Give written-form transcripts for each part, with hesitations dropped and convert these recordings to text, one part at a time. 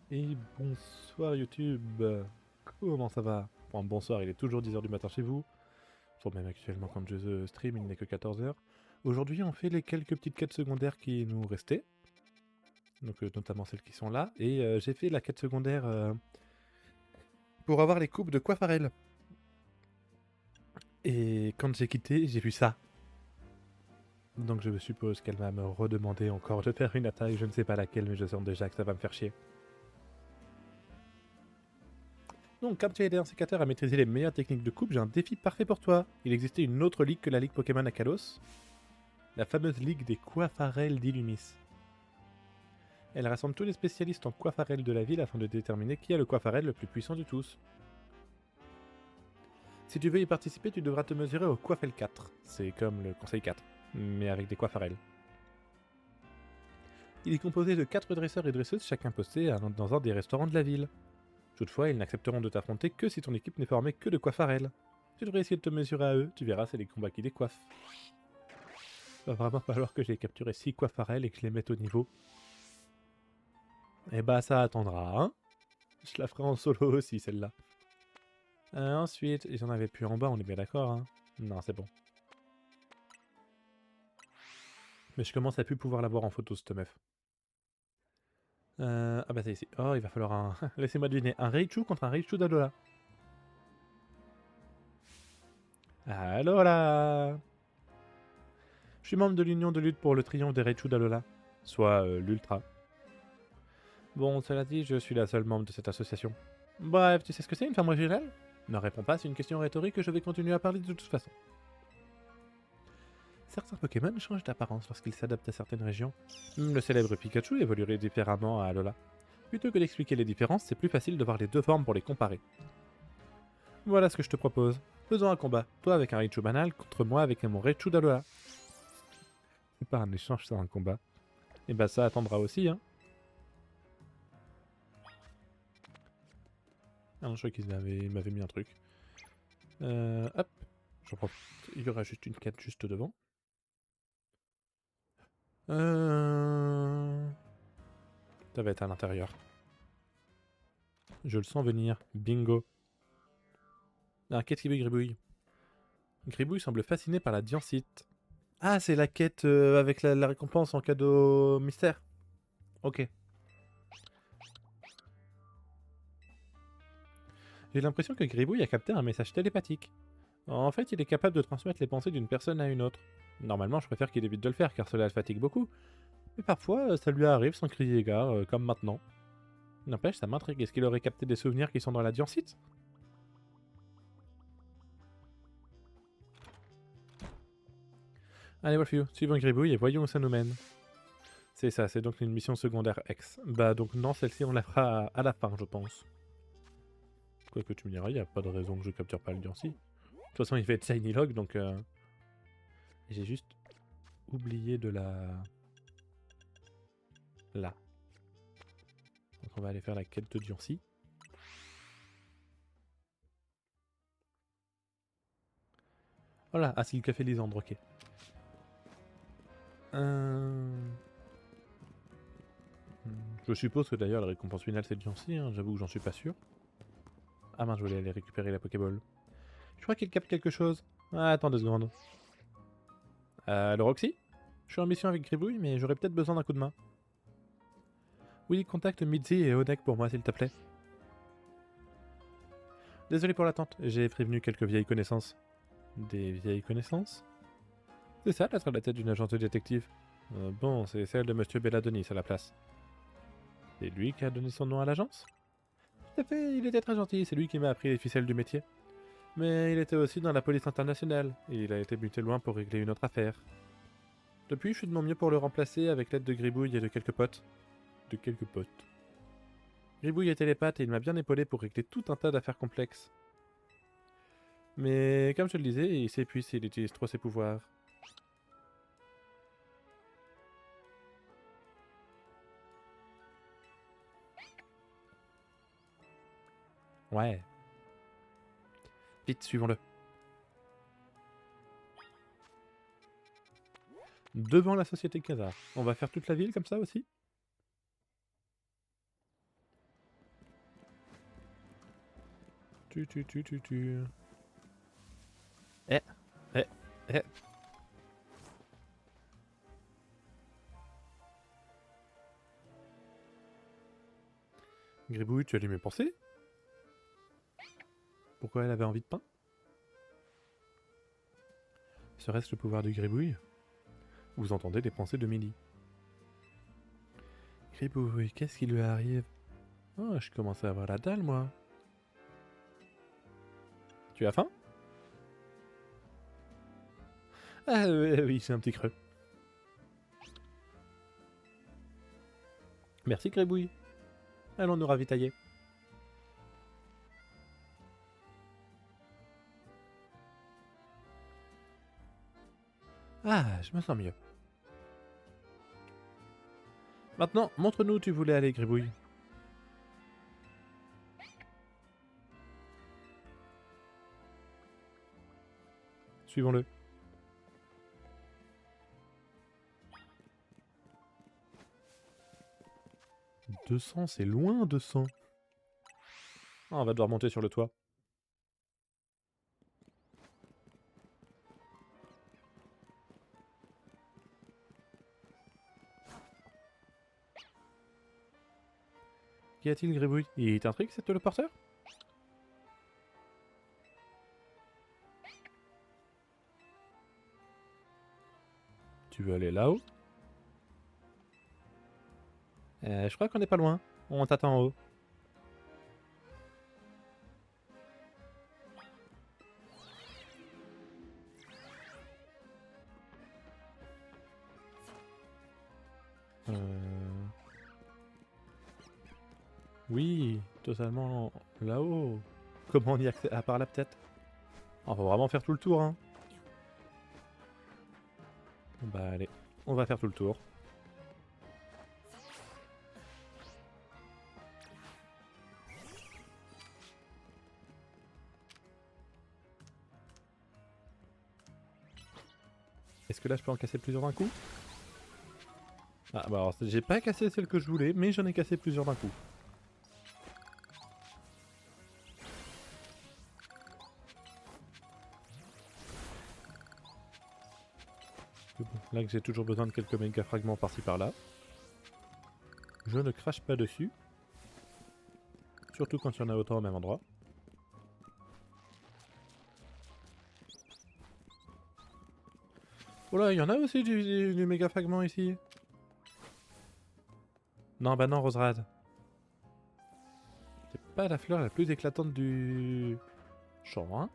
Et bonsoir YouTube, comment ça va? Enfin, bonsoir, il est toujours 10h du matin chez vous. Enfin, même actuellement quand je stream, il n'est que 14h. Aujourd'hui, on fait les quelques petites quêtes secondaires qui nous restaient. Donc notamment celles qui sont là. Et j'ai fait la quête secondaire pour avoir les coupes de Coiffarel. Et quand j'ai quitté, j'ai vu ça. Donc je suppose qu'elle va me redemander encore de faire une attaque, je ne sais pas laquelle, mais je sens déjà que ça va me faire chier. Donc, comme tu as aidé un sécateur à maîtriser les meilleures techniques de coupe, j'ai un défi parfait pour toi. Il existait une autre ligue que la ligue Pokémon à Kalos, la fameuse ligue des Coiffarels d'Illumis. Elle rassemble tous les spécialistes en Coiffarel de la ville afin de déterminer qui est le Coiffarel le plus puissant de tous. Si tu veux y participer, tu devras te mesurer au Coiffel 4. C'est comme le Conseil 4, mais avec des Coiffarels. Il est composé de 4 dresseurs et dresseuses, chacun posté dans un des restaurants de la ville. Toutefois, ils n'accepteront de t'affronter que si ton équipe n'est formée que de Coiffarel. Tu devrais essayer de te mesurer à eux, tu verras, c'est les combats qui décoiffent. Va vraiment falloir que j'ai capturé 6 Coiffarel et que je les mette au niveau. Et bah ça attendra, hein. Je la ferai en solo aussi, celle-là. Ensuite, il y en avait plus en bas, on est bien d'accord, hein. Non, c'est bon. Mais je commence à plus pouvoir la voir en photo, cette meuf. Ah bah c'est ici. Oh, il va falloir un... Laissez-moi deviner. Un Raichu contre un Raichu d'Alola. Alola. Je suis membre de l'union de lutte pour le triomphe des Raichu d'Alola. Soit l'Ultra. Bon, cela dit, je suis la seule membre de cette association. Bref, tu sais ce que c'est une femme régionale? Ne réponds pas, c'est une question rhétorique et je vais continuer à parler de toute façon. Certains Pokémon changent d'apparence lorsqu'ils s'adaptent à certaines régions. Le célèbre Pikachu évoluerait différemment à Alola. Plutôt que d'expliquer les différences, c'est plus facile de voir les deux formes pour les comparer. Voilà ce que je te propose. Faisons un combat. Toi avec un Raichu banal contre moi avec mon Raichu d'Alola. C'est pas un échange, c'est un combat. Et bah ça attendra aussi, hein. Ah non, je crois qu'il m'avait mis un truc. Hop. Je profite. Il y aura juste une quête juste devant. Ça va être à l'intérieur. Je le sens venir. Bingo. Ah, qu'est-ce qu'il veut, Gribouille? Gribouille semble fasciné par la diancite. Ah, c'est la quête avec la récompense en cadeau mystère. Ok. J'ai l'impression que Gribouille a capté un message télépathique. En fait, il est capable de transmettre les pensées d'une personne à une autre. Normalement, je préfère qu'il évite de le faire car cela le fatigue beaucoup. Mais parfois, ça lui arrive sans crier gare, comme maintenant. N'empêche, ça m'intrigue. Est-ce qu'il aurait capté des souvenirs qui sont dans la diancite? Allez, Wolfio, suivons Gribouille et voyons où ça nous mène. C'est ça, c'est donc une mission secondaire X. Bah donc non, celle-ci on la fera à la fin, je pense. Quoique tu me diras, il n'y a pas de raison que je capture pas le Diancie. De toute façon, il va être Shiny Log, donc... J'ai juste oublié de la... Là. Donc on va aller faire la quête de Diancie. Voilà, ah c'est le café Lysandre, ok. Je suppose que d'ailleurs la récompense finale c'est Diancie, hein. J'avoue que j'en suis pas sûr. Ah mince, je voulais aller récupérer la Pokéball. Je crois qu'il capte quelque chose. Ah, attends 2 secondes. Le Roxy? Je suis en mission avec Gribouille, mais j'aurais peut-être besoin d'un coup de main. Oui, contacte Mitzi et Onek pour moi, s'il te plaît. Désolé pour l'attente, j'ai prévenu quelques vieilles connaissances. Des vieilles connaissances? C'est ça, d'être à la tête d'une agence de détective. Bon, c'est celle de Monsieur Belladonis à la place. C'est lui qui a donné son nom à l'agence? Tout à fait, il était très gentil, c'est lui qui m'a appris les ficelles du métier. Mais il était aussi dans la police internationale, et il a été muté loin pour régler une autre affaire. Depuis, je fais de mon mieux pour le remplacer avec l'aide de Gribouille et de quelques potes. De quelques potes. Gribouille est télépathe et il m'a bien épaulé pour régler tout un tas d'affaires complexes. Mais comme je te le disais, il s'épuise s'il utilise trop ses pouvoirs. Ouais. Vite, suivons-le. Devant la société Khazar. On va faire toute la ville comme ça aussi? Tu. Eh, eh, eh. Gribouille, tu as lu mes pensées? Pourquoi elle avait envie de pain? Serait-ce le pouvoir de Gribouille? Vous entendez les pensées de Mélie. Gribouille, qu'est-ce qui lui arrive? Oh, je commence à avoir la dalle, moi. Tu as faim? Ah oui, j'ai un petit creux. Merci Gribouille. Allons nous ravitailler. Ah, je me sens mieux. Maintenant, montre-nous où tu voulais aller, Gribouille. Suivons-le. 200, c'est loin, 200. Ah, on va devoir monter sur le toit. Qu'y a-t-il, Gribouille? Il t'intrigue, cette téléporteur? Tu veux aller là-haut? Je crois qu'on n'est pas loin. On t'attend en haut. Oui, totalement là-haut. Comment on y accède? À part là, peut-être? On va vraiment faire tout le tour, hein. Bah allez, on va faire tout le tour. Est-ce que là je peux en casser plusieurs d'un coup? Ah bah alors j'ai pas cassé celle que je voulais, mais j'en ai cassé plusieurs d'un coup. Bon, là que j'ai toujours besoin de quelques méga fragments par-ci par-là. Je ne crache pas dessus. Surtout quand il y en a autant au même endroit. Oh là, il y en a aussi du méga fragment ici. Non, bah non, Roserade. C'est pas la fleur la plus éclatante du champ, hein.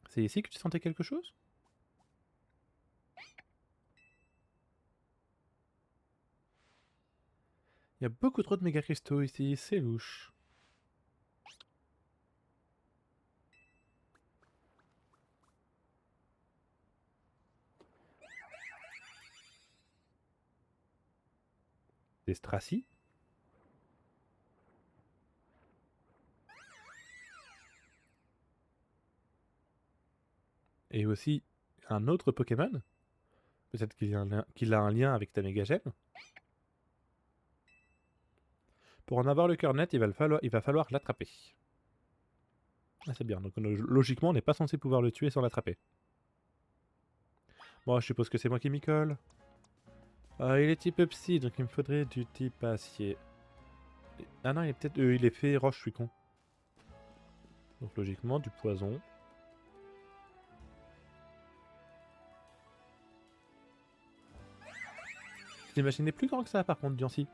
C'est ici que tu sentais quelque chose? Il y a beaucoup trop de méga cristaux ici, c'est louche. Des Stracy? Et aussi un autre Pokémon? Peut-être qu'il a un lien avec ta méga gemme? Pour en avoir le cœur net, il va falloir l'attraper. Ah, c'est bien, donc logiquement, on n'est pas censé pouvoir le tuer sans l'attraper. Bon, je suppose que c'est moi qui m'y colle. Il est type psy, donc il me faudrait du type acier. Ah non, il est fait roche, je suis con. Donc logiquement, du poison. Je l'imaginais plus grand que ça, par contre, Diancie.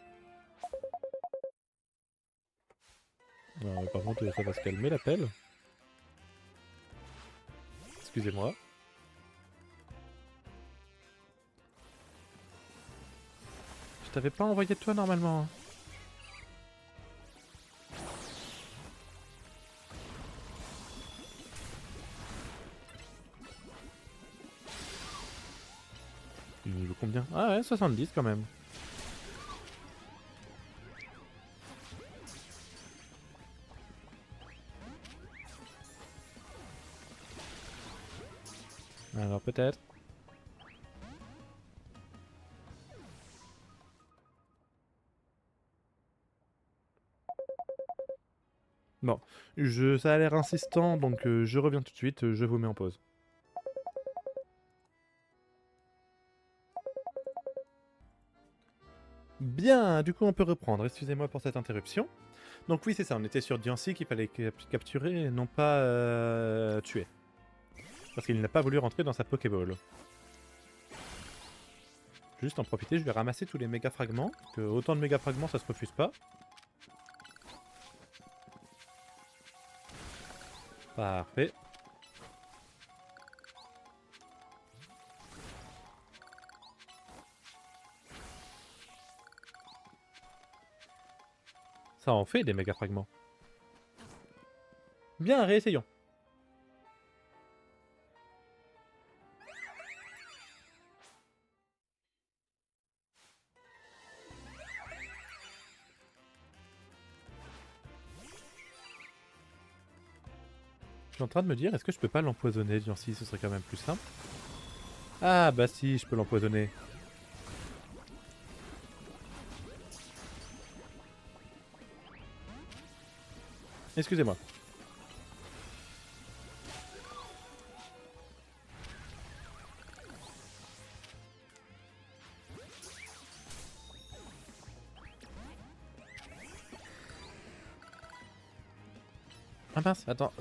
Par contre, ça va se calmer, l'appel. Excusez-moi. Je t'avais pas envoyé de toi, normalement, hein. Niveau combien? Ah ouais, 70 quand même. Alors peut-être. Bon, ça a l'air insistant, donc je reviens tout de suite, je vous mets en pause. Bien, du coup on peut reprendre, excusez-moi pour cette interruption. Donc oui c'est ça, on était sur Diancie qu'il fallait capturer et non pas tuer. Parce qu'il n'a pas voulu rentrer dans sa Pokéball. Juste en profiter, je vais ramasser tous les méga fragments, que autant de méga fragments ça se refuse pas. Parfait. Ça en fait des méga fragments. Bien, réessayons. Je suis en train de me dire, est-ce que je peux pas l'empoisonner, Diancie, ce serait quand même plus simple. Ah bah si, je peux l'empoisonner. Excusez-moi. Ah mince, attends.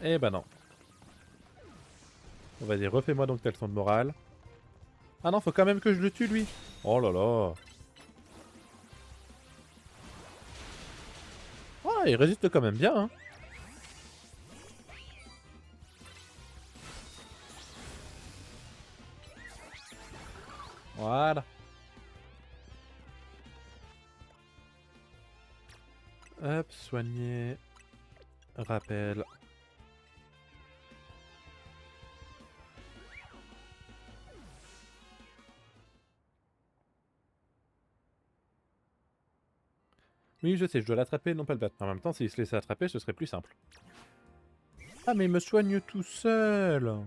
Eh ben non. Bon, vas-y, refais-moi donc ta leçon de morale. Ah non, faut quand même que je le tue, lui. Oh là là. Ah, il résiste quand même bien, hein. Voilà. Hop, soigner. Rappel. Oui, je sais, je dois l'attraper, non pas le battre. En même temps, s'il se laissait attraper, ce serait plus simple. Ah, mais il me soigne tout seul.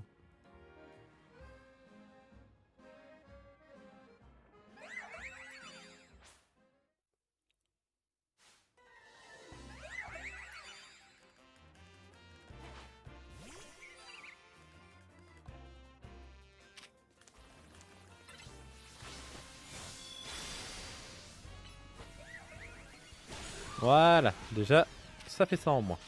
Voilà, déjà, ça fait ça en moins.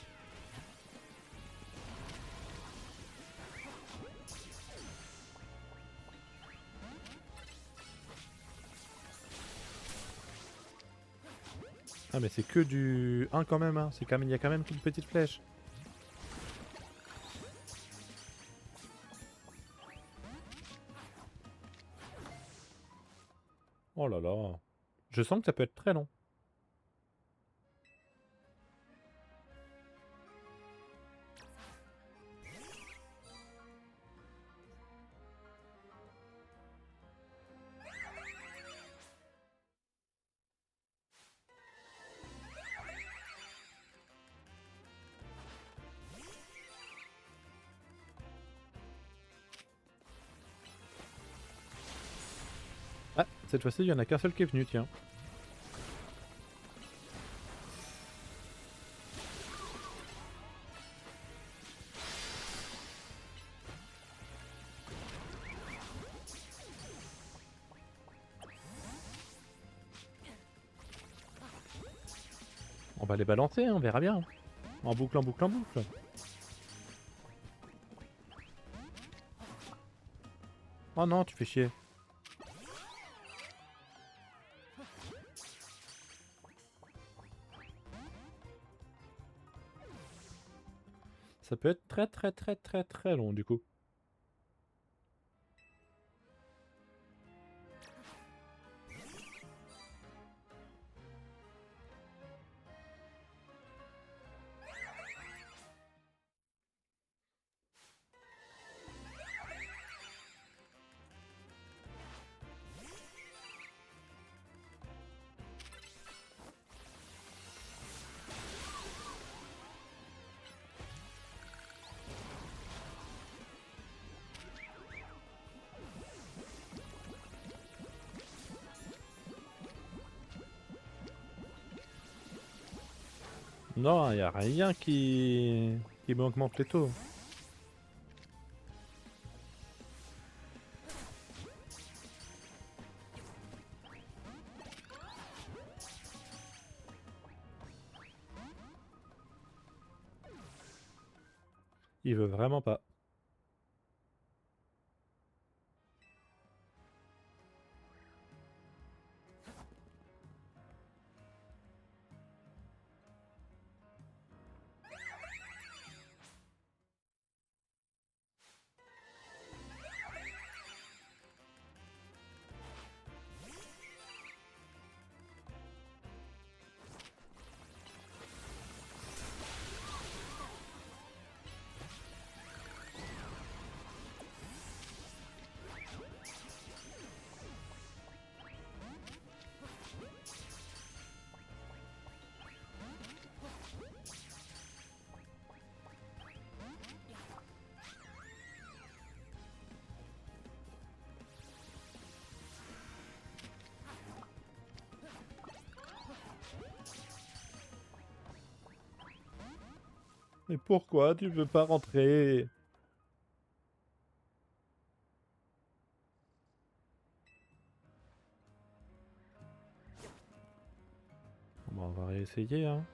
Ah, mais c'est que du 1 quand même, hein. C'est quand même, il y a quand même qu'une petite flèche. Oh là là. Je sens que ça peut être très long. Ah, cette fois-ci, il y en a qu'un seul qui est venu, tiens. On va les balancer, hein, on verra bien. En boucle, en boucle, en boucle. Oh non, tu fais chier. Ça peut être très très très très très long du coup. Non, y a rien qui m'augmente les taux. Il veut vraiment pas. Mais pourquoi tu veux pas rentrer? Bon, on va réessayer, hein.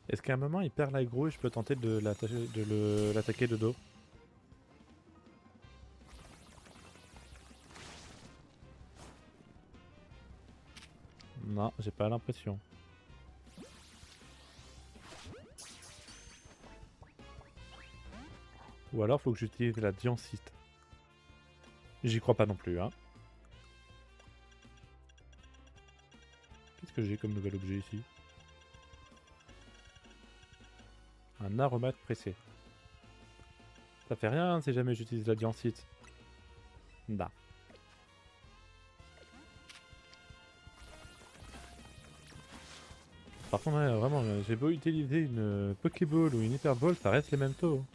Est-ce qu'à un moment il perd l'aggro et je peux tenter de l'attaquer de dos? Non, j'ai pas l'impression. Ou alors faut que j'utilise la diancite. J'y crois pas non plus, hein. Qu'est-ce que j'ai comme nouvel objet ici? Un aromate pressé. Ça fait rien si jamais j'utilise la diancite. Da. Par contre, ouais, vraiment, j'ai beau utiliser une Pokéball ou une Hyperball, ça reste les mêmes taux.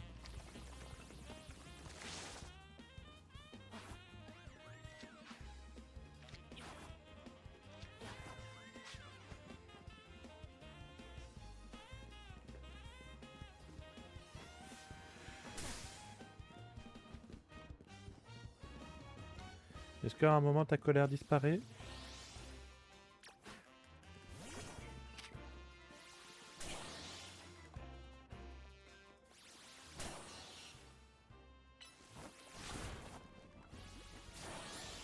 Est-ce qu'à un moment ta colère disparaît?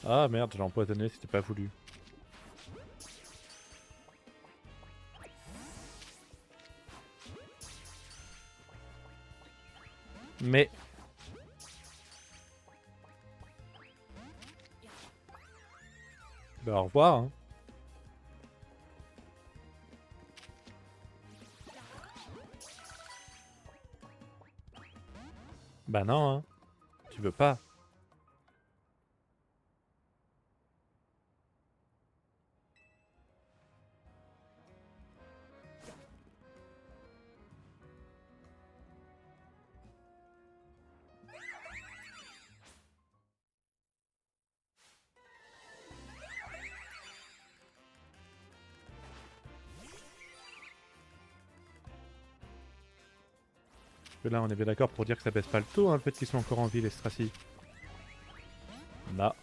Ah merde, je l'ai empoisonné, c'était pas voulu. Mais... Bah au revoir, hein. Bah non, hein. Tu veux pas. Parce que là, on est bien d'accord pour dire que ça baisse pas le taux, hein, peut-être qu'ils sont encore en vie, les Stracy. Là.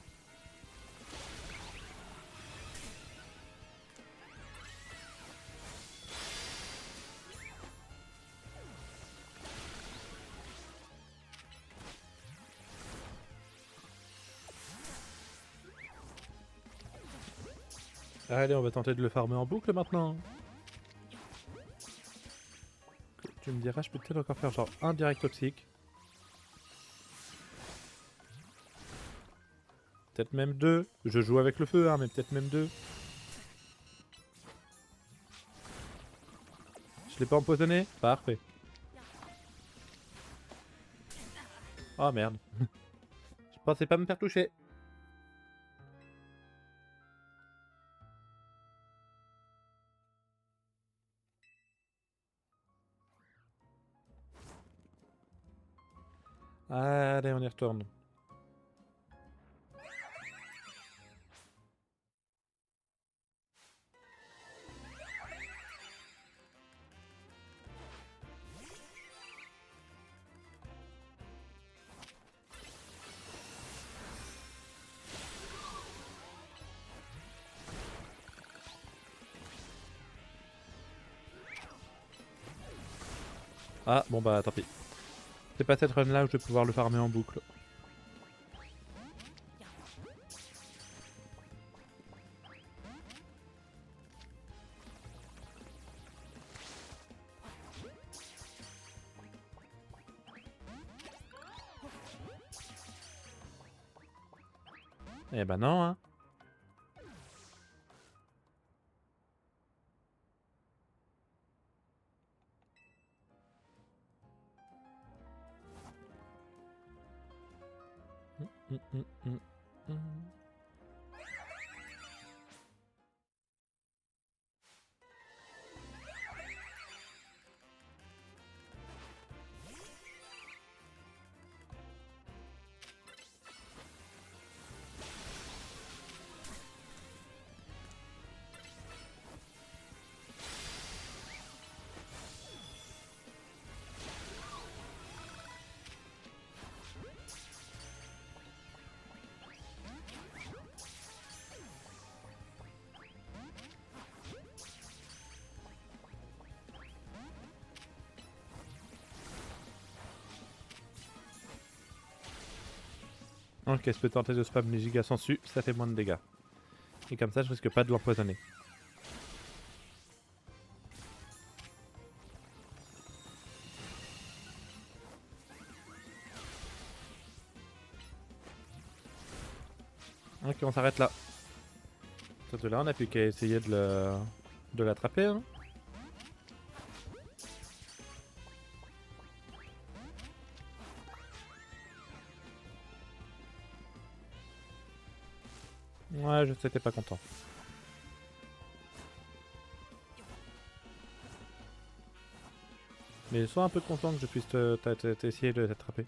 Allez, on va tenter de le farmer en boucle maintenant. Tu me diras, je peux peut-être encore faire genre un direct toxique. Peut-être même 2. Je joue avec le feu, hein, mais peut-être même 2. Je l'ai pas empoisonné? Parfait. Oh merde. Je pensais pas me faire toucher. Allez, on y retourne. Ah, bon bah tant pis. C'est pas cette run là où je vais pouvoir le farmer en boucle. Eh ben non, hein. Hum, hum, hum, hum. Ok, je peux tenter de spam les gigas sensu, ça fait moins de dégâts. Et comme ça, je risque pas de l'empoisonner. Ok, on s'arrête là. Surtout là, on a plus qu'à essayer de l'attraper. Hein. Ouais, je sais, t'es pas content. Mais sois un peu content que je puisse t'essayer de t'attraper.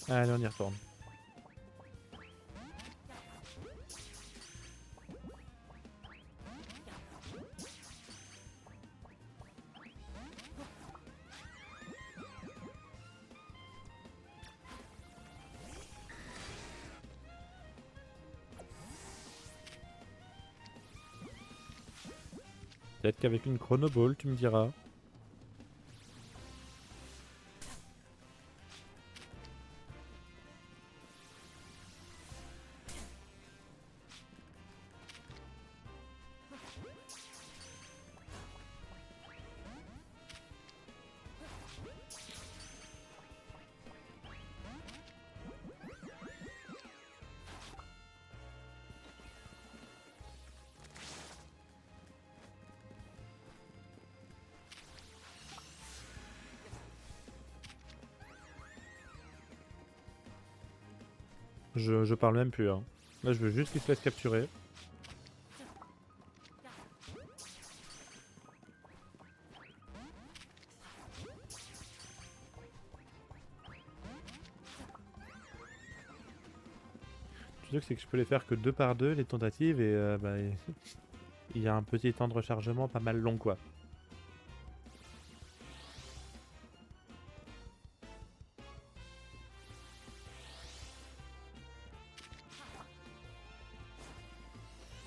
Allez, on y retourne. Peut-être qu'avec une chronoball, tu me diras. Je parle même plus. Hein. Là, je veux juste qu'il se laisse capturer. Le truc, c'est que je peux les faire que 2 par 2, les tentatives, et bah, il y a un petit temps de rechargement pas mal long, quoi.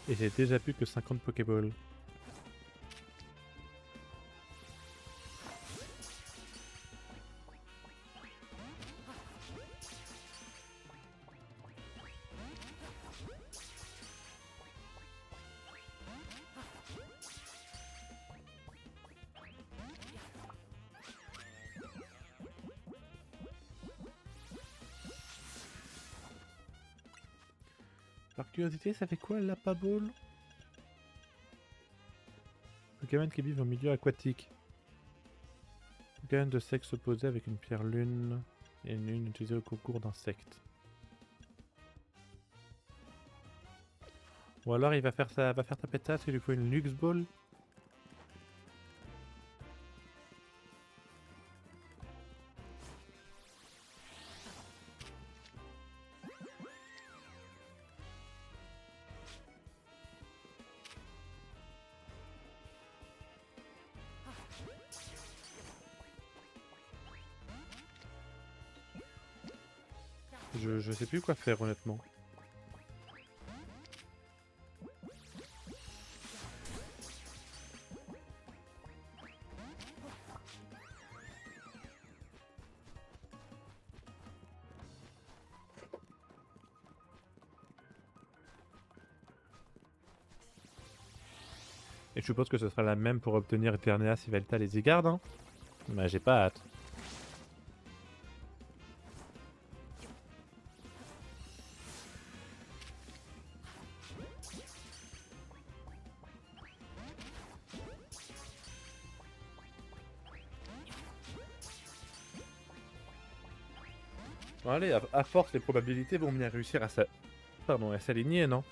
Et j'ai déjà plus que 50 Pokéballs. Par curiosité, ça fait quoi l'Apa Ball? Pokémon qui vivent en milieu aquatique. Pokémon de sexe opposé avec une pierre lune et une lune utilisée au concours d'insectes. Ou alors il va faire ça, va faire taper ça, il lui faut une Lux Ball. Je sais plus quoi faire honnêtement. Et je suppose que ce sera la même pour obtenir Eternatus, Yveltal et Zygarde, hein. Mais j'ai pas hâte. Bon, allez, à force, les probabilités vont bien réussir à s'aligner, non?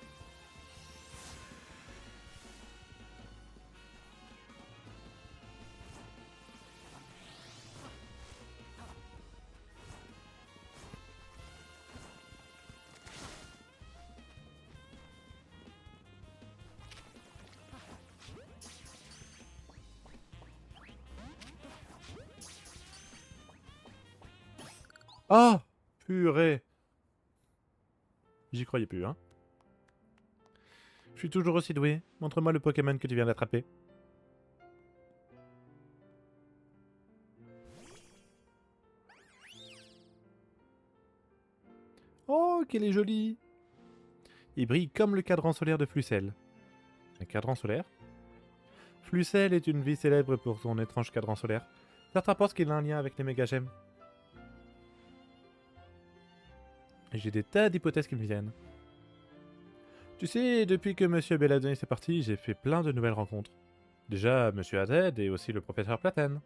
Ah! Purée! J'y croyais plus, hein. Je suis toujours aussi doué. Montre-moi le Pokémon que tu viens d'attraper. Oh, qu'elle est jolie! Il brille comme le cadran solaire de Flucel. Un cadran solaire? Flucel est une vie célèbre pour son étrange cadran solaire. Certains pensent qu'il a un lien avec les méga-gemmes. J'ai des tas d'hypothèses qui me viennent. Tu sais, depuis que Monsieur Belladonna est parti, j'ai fait plein de nouvelles rencontres. Déjà, Monsieur AZ et aussi le professeur Platane.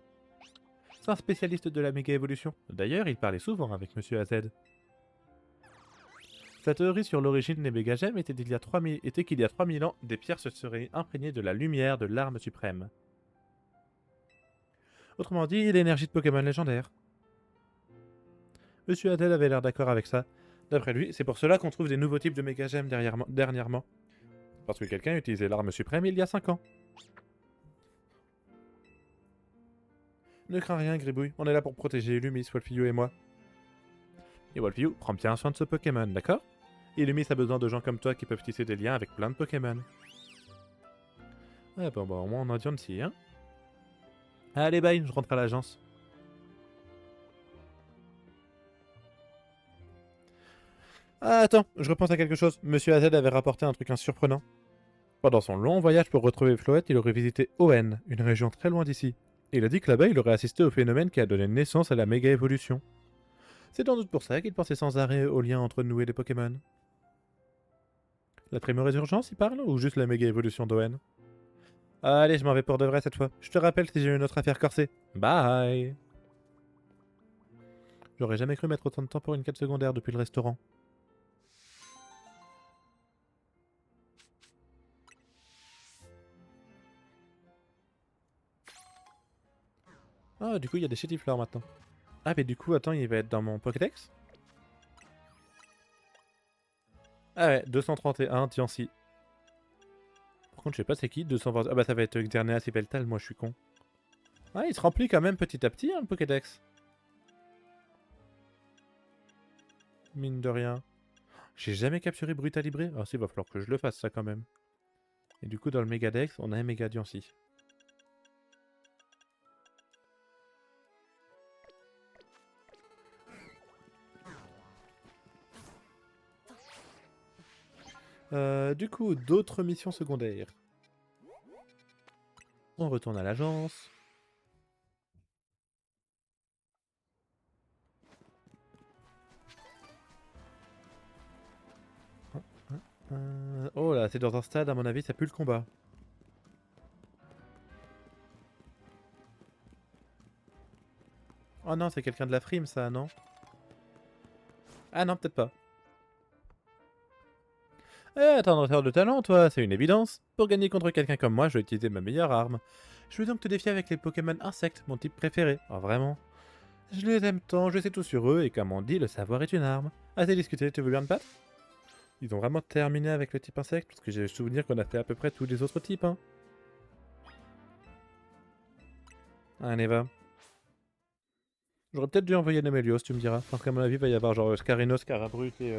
C'est un spécialiste de la méga-évolution. D'ailleurs, il parlait souvent avec Monsieur AZ. Sa théorie sur l'origine des méga-gemmes était qu'il y a 3000 ans, des pierres se seraient imprégnées de la lumière de l'arme suprême. Autrement dit, l'énergie de Pokémon légendaire. Monsieur AZ avait l'air d'accord avec ça. D'après lui, c'est pour cela qu'on trouve des nouveaux types de méga-gemmes dernièrement. Parce que quelqu'un utilisait l'arme suprême il y a 5 ans. Ne crains rien, Gribouille, on est là pour protéger Lumis, Wolfio et moi. Et Wolfio, prends bien soin de ce Pokémon, d'accord? Et Lumis a besoin de gens comme toi qui peuvent tisser des liens avec plein de Pokémon. Ouais, bon, bah au moins on en dit aussi, hein? Allez, bye, je rentre à l'agence. Ah, attends, je repense à quelque chose. Monsieur AZ avait rapporté un truc surprenant. Pendant son long voyage pour retrouver Floette, il aurait visité Owen, une région très loin d'ici. Et il a dit que là-bas, il aurait assisté au phénomène qui a donné naissance à la méga-évolution. C'est sans doute pour ça qu'il pensait sans arrêt au lien entre nous et les Pokémon. La primo-résurgence, il parle, ou juste la méga-évolution d'Owen? Allez, je m'en vais pour de vrai cette fois. Je te rappelle si j'ai une autre affaire corsée. Bye! J'aurais jamais cru mettre autant de temps pour une quête secondaire depuis le restaurant. Ah, du coup, il y a des chétifleurs maintenant. Ah, mais du coup, attends, il va être dans mon Pokédex? Ah ouais, 231, Tiancy. Par contre, je sais pas c'est qui, 220... Ah bah ça va être Xerneas et Peltal, moi je suis con. Ah, il se remplit quand même petit à petit, hein, le Pokédex. Mine de rien. J'ai jamais capturé Brutalibré. Ah si, il va falloir que je le fasse ça quand même. Et du coup, dans le Megadex, on a un Megadiancy. Du coup, d'autres missions secondaires. On retourne à l'agence. Là, c'est dans un stade, à mon avis, ça pue le combat. Oh non, c'est quelqu'un de la frime, ça, non? Ah non, peut-être pas. Eh, t'es un auteur de talent, toi, c'est une évidence. Pour gagner contre quelqu'un comme moi, je vais utiliser ma meilleure arme. Je vais donc te défier avec les Pokémon insectes, mon type préféré. Oh, vraiment? Je les aime tant, je sais tout sur eux, et comme on dit, le savoir est une arme. Assez discuté, tu veux bien te battre? Ils ont vraiment terminé avec le type insecte, parce que j'ai le souvenir qu'on a fait à peu près tous les autres types, hein. Allez, va. J'aurais peut-être dû envoyer Nemelios, tu me diras. Parce qu'à mon avis, il va y avoir genre Scarinos, Carabrut et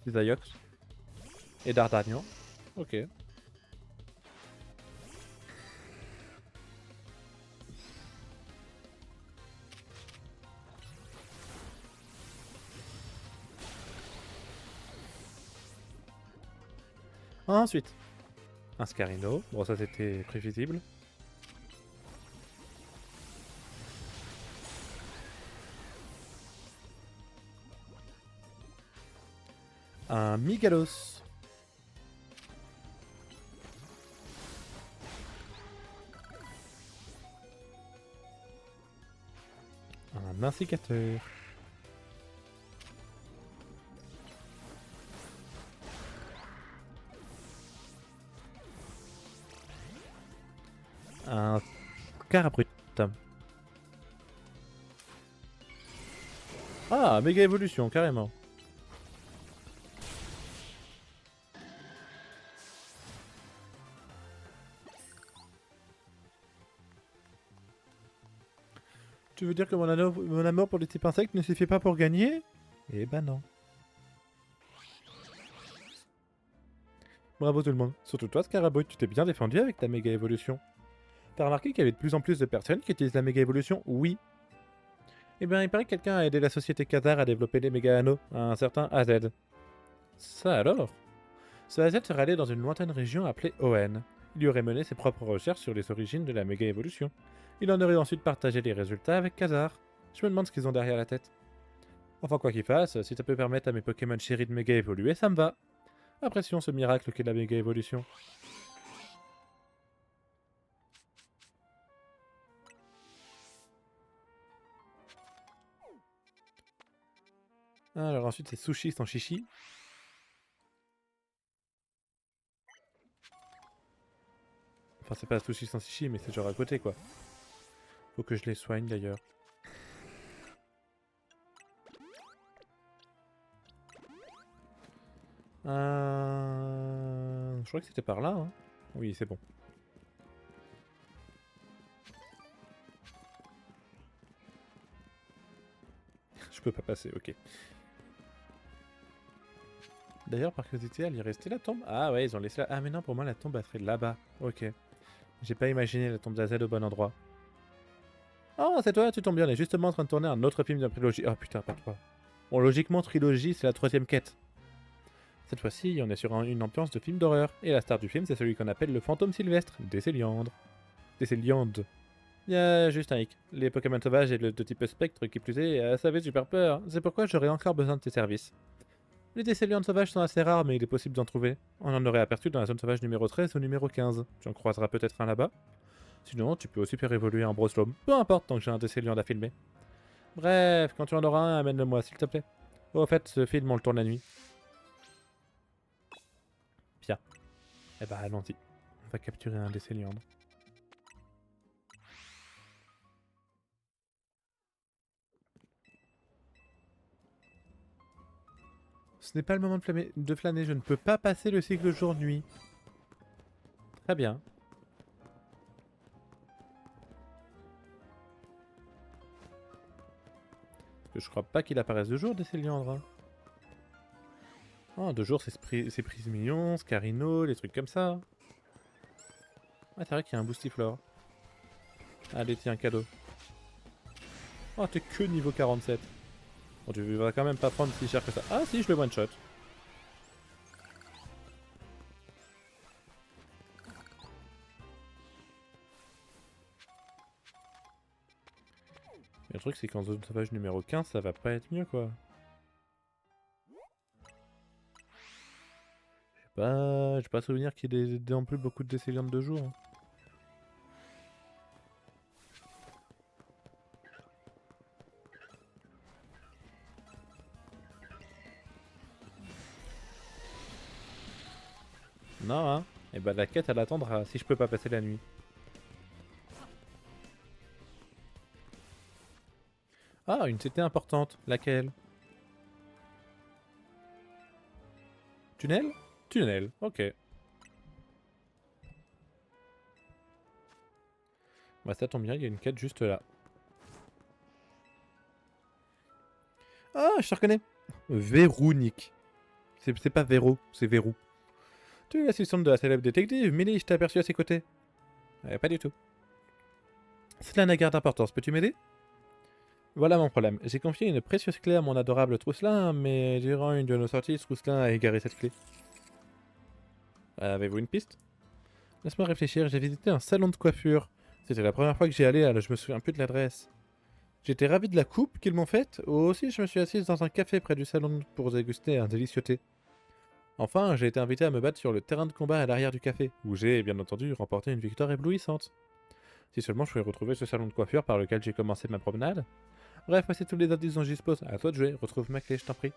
Cisaiox. Et Dardagnan. Ok. Ensuite, un Scarino. Bon, ça c'était prévisible. Un Migalos. Un Insicateur. Un Carabrut. Ah, méga évolution, carrément. Tu veux dire que mon amour pour les types insectes ne suffit pas pour gagner? Eh ben non. Bravo tout le monde. Surtout toi, Scarabrut, tu t'es bien défendu avec ta méga évolution. T'as remarqué qu'il y avait de plus en plus de personnes qui utilisent la méga évolution? Oui. Eh bien, il paraît que quelqu'un a aidé la société Khazar à développer les méga anneaux, un certain AZ. Ça alors? Ce AZ serait allé dans une lointaine région appelée Oen. Il y aurait mené ses propres recherches sur les origines de la méga évolution. Il en aurait ensuite partagé les résultats avec Khazar. Je me demande ce qu'ils ont derrière la tête. Enfin, quoi qu'il fasse, si ça peut permettre à mes Pokémon chéris de méga évoluer, ça me va. Apprécions ce miracle qu'est la méga évolution. Alors ensuite, c'est sushi sans chichi. Enfin, c'est pas sushi sans chichi, mais c'est genre à côté, quoi. Faut que je les soigne, d'ailleurs. Je crois que c'était par là, hein. Oui, c'est bon. Je peux pas passer, ok. D'ailleurs, par curiosité, elle y est restée la tombe? Ah ouais, ils ont laissé la... Ah mais non, pour moi, la tombe, elle serait là-bas. Ok. J'ai pas imaginé la tombe d'Az au bon endroit. Oh, c'est toi, tu tombes bien, on est justement en train de tourner un autre film de trilogie. Oh putain, pas toi. Bon, logiquement, trilogie, c'est la troisième quête. Cette fois-ci, on est sur une ambiance de film d'horreur. Et la star du film, c'est celui qu'on appelle le fantôme sylvestre, Décéliandre. Décéliande. Il y a juste un hic. Les Pokémon sauvages et de type spectre qui plus est, ça fait super peur. C'est pourquoi j'aurais encore besoin de tes services. Les Décéliantes sauvages sont assez rares, mais il est possible d'en trouver. On en aurait aperçu dans la zone sauvage numéro 13 ou numéro 15. Tu en croiseras peut-être un là-bas. Sinon, tu peux aussi faire évoluer en Broslome. Peu importe tant que j'ai un Décéliande à filmer. Bref, quand tu en auras un, amène-le-moi, s'il te plaît. Oh, au fait, ce film, on le tourne la nuit. Bien. Eh bah, allons-y. On va capturer un Décéliandre. Ce n'est pas le moment de flâner, je ne peux pas passer le cycle jour-nuit. Très bien. Parce que je crois pas qu'il apparaisse de jour, Décéliandre. Hein. Oh, de jour, c'est Prismillon, Scarino, les trucs comme ça. Ah, c'est vrai qu'il y a un Boostiflore. Allez, tiens, cadeau. Oh, t'es que niveau 47. Bon, tu vas quand même pas prendre si cher que ça. Ah si, je le one-shot. Mais le truc, c'est qu'en zone sauvage numéro 15, ça va pas être mieux, quoi. J'ai J'ai pas souvenir qu'il y ait non plus beaucoup de décéliantes de jour. Hein. Non, hein. Et bah la quête, elle attendra si je peux pas passer la nuit. Ah, une cité importante. Laquelle? Tunnel? Tunnel, ok. Bah ça tombe bien, il y a une quête juste là. Ah, je te reconnais. Vérounique. C'est pas Véro, c'est Vérou. Tu es l'assistante de la célèbre détective, Millie, je t'ai aperçu à ses côtés. Pas du tout. Cela n'a guère d'importance, peux-tu m'aider? Voilà mon problème. J'ai confié une précieuse clé à mon adorable Trousselin, mais durant une de nos sorties, Trousselin a égaré cette clé. Avez-vous une piste? Laisse-moi réfléchir, j'ai visité un salon de coiffure. C'était la première fois que j'y allais, alors je me souviens plus de l'adresse. J'étais ravi de la coupe qu'ils m'ont faite, aussi je me suis assise dans un café près du salon pour déguster un délicieux thé. Enfin, j'ai été invité à me battre sur le terrain de combat à l'arrière du café, où j'ai, bien entendu, remporté une victoire éblouissante. Si seulement je pouvais retrouver ce salon de coiffure par lequel j'ai commencé ma promenade. Bref, voici tous les indices dont je dispose. À toi de jouer, retrouve ma clé, je t'en prie.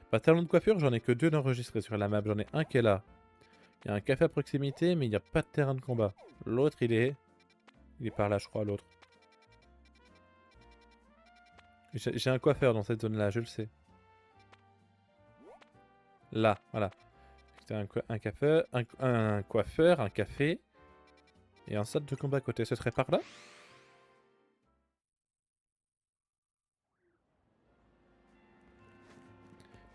Pas de salon de coiffure, j'en ai que deux d'enregistrés sur la map. J'en ai un qui est là. Il y a un café à proximité, mais il n'y a pas de terrain de combat. L'autre, il est... Il est par là, je crois, l'autre. J'ai un coiffeur dans cette zone-là, je le sais. Là, voilà. C'est un coiffeur, un café, et un stade de combat à côté. Ce serait par là?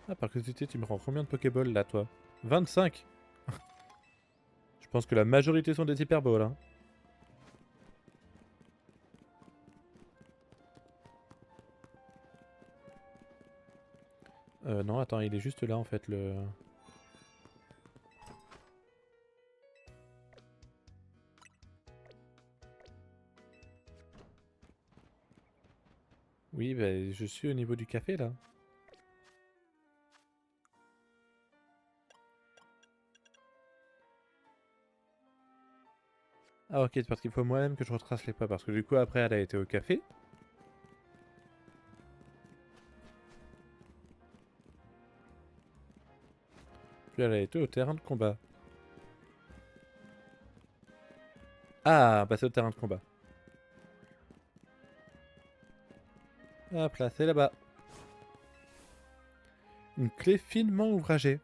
Ah, par curiosité, tu me rends combien de Pokéballs là, toi? 25. Je pense que la majorité sont des hyperballs, hein. Non, attends, il est juste là en fait, le... Oui, bah, je suis au niveau du café là. Ah ok, c'est parce qu'il faut moi-même que je retrace les pas, parce que du coup après elle a été au café. Puis elle a été au terrain de combat. Ah, bah c'est au terrain de combat. Hop là, c'est là-bas. Une clé finement ouvragée.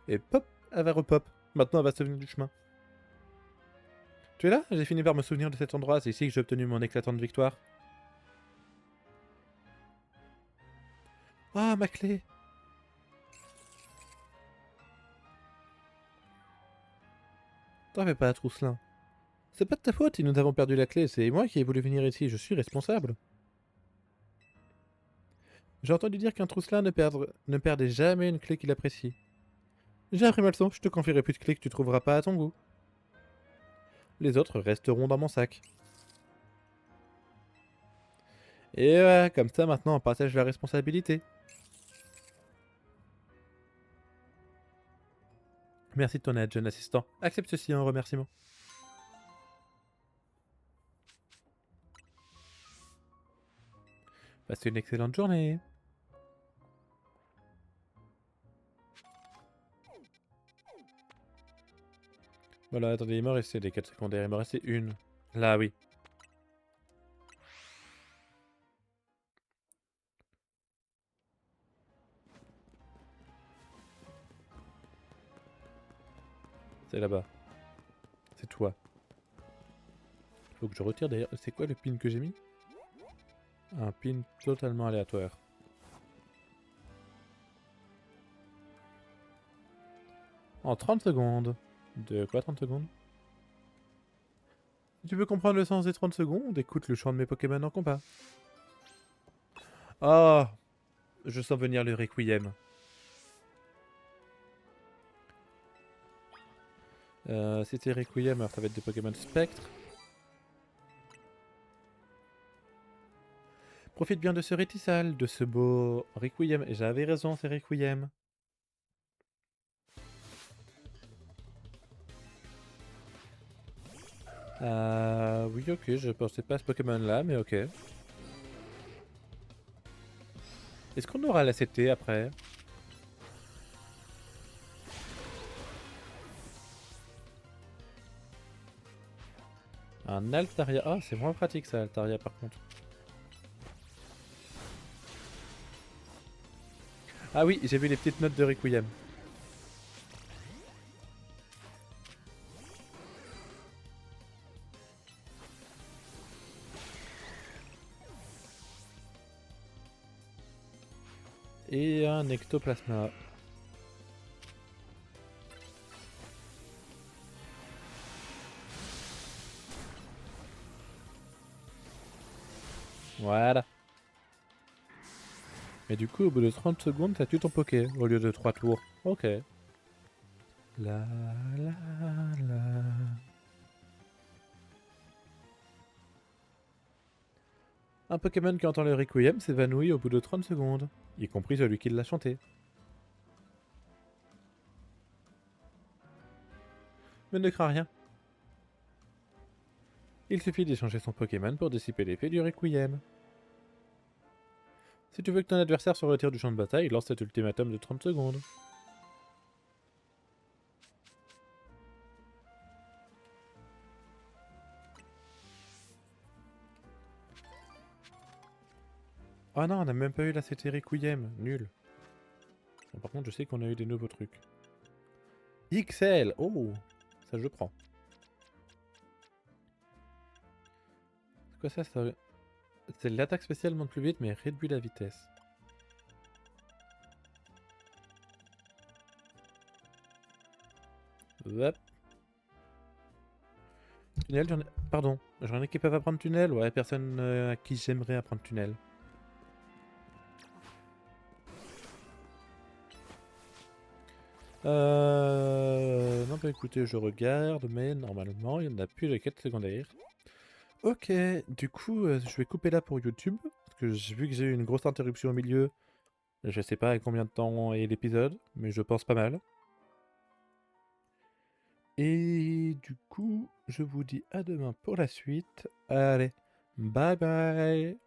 Et pop, elle va repop. Maintenant elle va se souvenir du chemin. Tu es là? J'ai fini par me souvenir de cet endroit, c'est ici que j'ai obtenu mon éclatante victoire. Ah, ma clé! T'en fais pas, Trousselin. C'est pas de ta faute si nous avons perdu la clé, c'est moi qui ai voulu venir ici, je suis responsable. J'ai entendu dire qu'un Trousselin ne perdait jamais une clé qu'il apprécie. J'ai appris ma leçon, je te confierai plus de clés que tu trouveras pas à ton goût. Les autres resteront dans mon sac. Et ouais, comme ça maintenant on partage la responsabilité. Merci de ton aide, jeune assistant. Accepte ceci en remerciement. Passez une excellente journée. Voilà, attendez, il m'en restait des quêtes secondaires, il m'en restait une. Là, oui. C'est là-bas. C'est toi. Faut que je retire d'ailleurs. C'est quoi le pin que j'ai mis? Un pin totalement aléatoire. En 30 secondes. De quoi 30 secondes? Si tu veux comprendre le sens des 30 secondes, écoute le chant de mes Pokémon en combat. Ah, je sens venir le Requiem. Si c'est Requiem, alors ça va être des Pokémon Spectre. Profite bien de ce rétissal, de ce beau requiem. J'avais raison, c'est requiem. Oui, ok, je pensais pas à ce Pokémon-là, mais ok. Est-ce qu'on aura la CT après? Un Altaria. Ah, c'est moins pratique ça, Altaria par contre. Ah oui, j'ai vu les petites notes de Requiem. Et un Ectoplasma. Voilà. Et du coup, au bout de 30 secondes, t'as tué ton Poké, au lieu de 3 tours. Ok. La la la. Un Pokémon qui entend le Requiem s'évanouit au bout de 30 secondes, y compris celui qui l'a chanté. Mais ne crains rien. Il suffit d'échanger son Pokémon pour dissiper l'effet du Requiem. Si tu veux que ton adversaire se retire du champ de bataille, lance cet ultimatum de 30 secondes. Oh non, on n'a même pas eu la CT Requiem, nul. Bon, par contre, je sais qu'on a eu des nouveaux trucs. XL, oh, ça je prends. C'est quoi ça? C'est l'attaque spéciale monte plus vite mais réduit la vitesse. Hop. Tunnel, j'en ai... Pardon, j'en ai qui peuvent apprendre tunnel? Ouais, personne à qui j'aimerais apprendre tunnel. Non, bah écoutez, je regarde, mais normalement, il n'y en a plus de quête secondaire. Ok, du coup, je vais couper là pour YouTube, parce que j'ai vu que j'ai eu une grosse interruption au milieu. Je sais pas à combien de temps est l'épisode, mais je pense pas mal. Et du coup, je vous dis à demain pour la suite. Allez, bye bye!